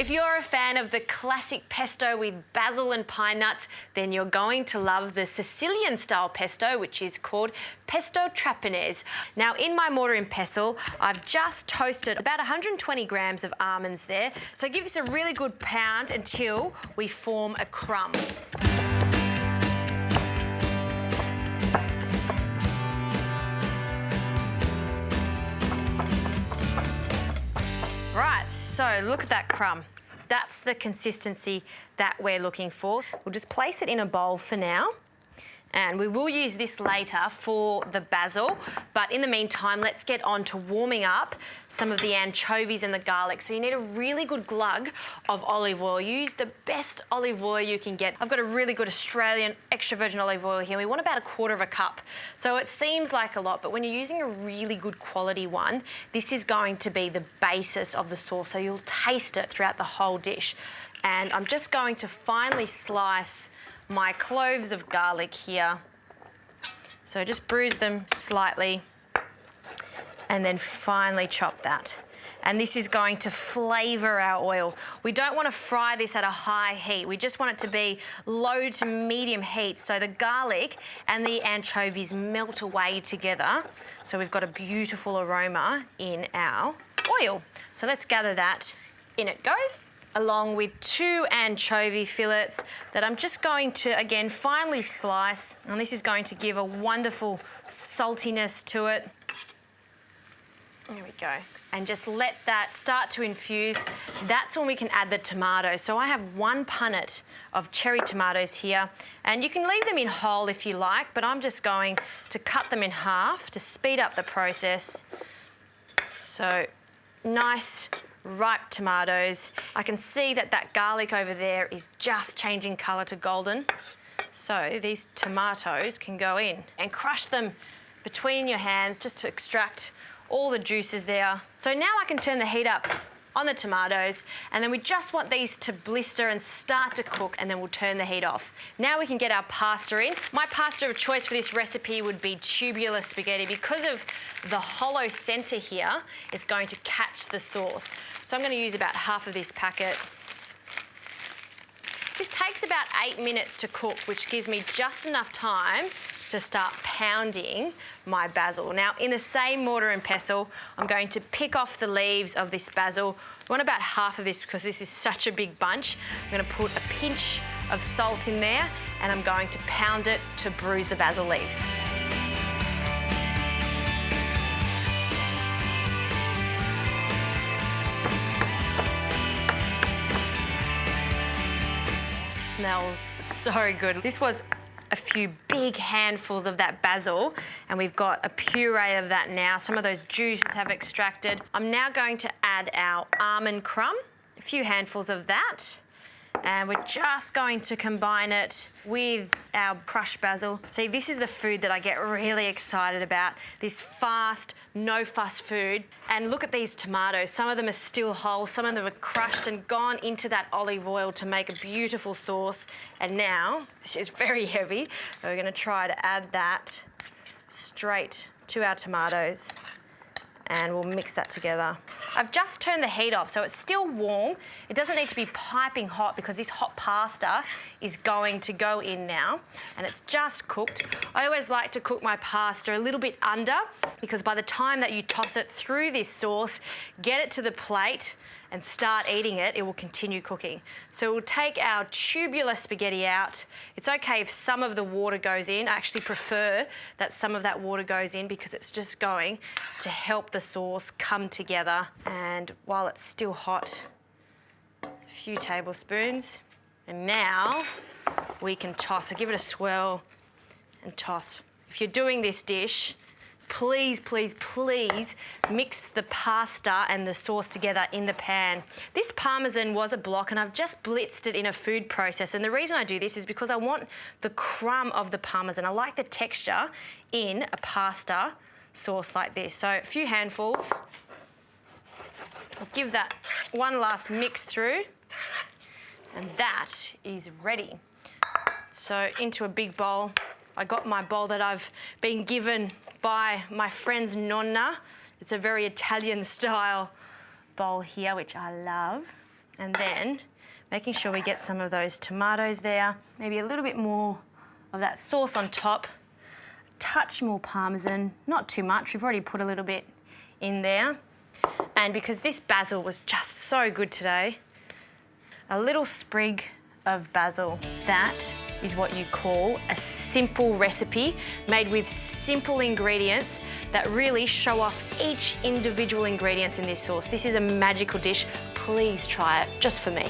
If you're a fan of the classic pesto with basil and pine nuts, then you're going to love the Sicilian style pesto, which is called Pesto Trapanese. Now, in my mortar and pestle, I've just toasted about 120 grams of almonds there. So give this a really good pound until we form a crumb. Right, so look at that crumb. That's the consistency that we're looking for. We'll just place it in a bowl for now. And we will use this later for the basil, but in the meantime, let's get on to warming up some of the anchovies and the garlic. So you need a really good glug of olive oil. Use the best olive oil you can get. I've got a really good Australian extra virgin olive oil here. We want about 1/4 cup. So it seems like a lot, but when you're using a really good quality one, this is going to be the basis of the sauce. So you'll taste it throughout the whole dish. And I'm just going to finely slice my cloves of garlic here. So just bruise them slightly and then finely chop that. And this is going to flavour our oil. We don't want to fry this at a high heat. We just want it to be low to medium heat so the garlic and the anchovies melt away together. So we've got a beautiful aroma in our oil. So let's gather that. In it goes, along with 2 anchovy fillets that I'm just going to, again, finely slice. And this is going to give a wonderful saltiness to it. There we go. And just let that start to infuse. That's when we can add the tomatoes. So I have 1 punnet of cherry tomatoes here. And you can leave them in whole if you like, but I'm just going to cut them in half to speed up the process. So nice ripe tomatoes. I can see that that garlic over there is just changing colour to golden. So these tomatoes can go in and crush them between your hands just to extract all the juices there. So now I can turn the heat up on the tomatoes, and then we just want these to blister and start to cook, and then we'll turn the heat off. Now we can get our pasta in. My pasta of choice for this recipe would be tubular spaghetti. Because of the hollow centre here, it's going to catch the sauce. So I'm going to use about half of this packet. This takes about 8 minutes to cook, which gives me just enough time to start pounding my basil. Now, in the same mortar and pestle, I'm going to pick off the leaves of this basil. I want about half of this because this is such a big bunch. I'm going to put a pinch of salt in there, and I'm going to pound it to bruise the basil leaves. Smells so good. This was a few big handfuls of that basil, and we've got a puree of that now. Some of those juices have extracted. I'm now going to add our almond crumb, a few handfuls of that, and we're just going to combine it with our crushed basil. See, this is the food that I get really excited about, this fast, no-fuss food. And look at these tomatoes. Some of them are still whole, some of them are crushed and gone into that olive oil to make a beautiful sauce. And now, this is very heavy, we're going to try to add that straight to our tomatoes, and we'll mix that together. I've just turned the heat off, so it's still warm. It doesn't need to be piping hot because this hot pasta is going to go in now, and it's just cooked. I always like to cook my pasta a little bit under, because by the time that you toss it through this sauce, get it to the plate and start eating it, it will continue cooking. So we'll take our tubular spaghetti out. It's okay if some of the water goes in. I actually prefer that some of that water goes in because it's just going to help the sauce come together. And while it's still hot, a few tablespoons. And now we can toss. So give it a swirl and toss. If you're doing this dish, please, please, please mix the pasta and the sauce together in the pan. This parmesan was a block, and I've just blitzed it in a food processor. And the reason I do this is because I want the crumb of the parmesan. I like the texture in a pasta sauce like this. So a few handfuls. I'll give that one last mix through, and that is ready. So into a big bowl. I got my bowl that I've been given by my friend's nonna. It's a very Italian style bowl here, which I love. And then making sure we get some of those tomatoes there, maybe a little bit more of that sauce on top, a touch more Parmesan, not too much, we've already put a little bit in there. And because this basil was just so good today, a little sprig of basil. That is what you call a simple recipe made with simple ingredients that really show off each individual ingredient in this sauce. This is a magical dish. Please try it just for me.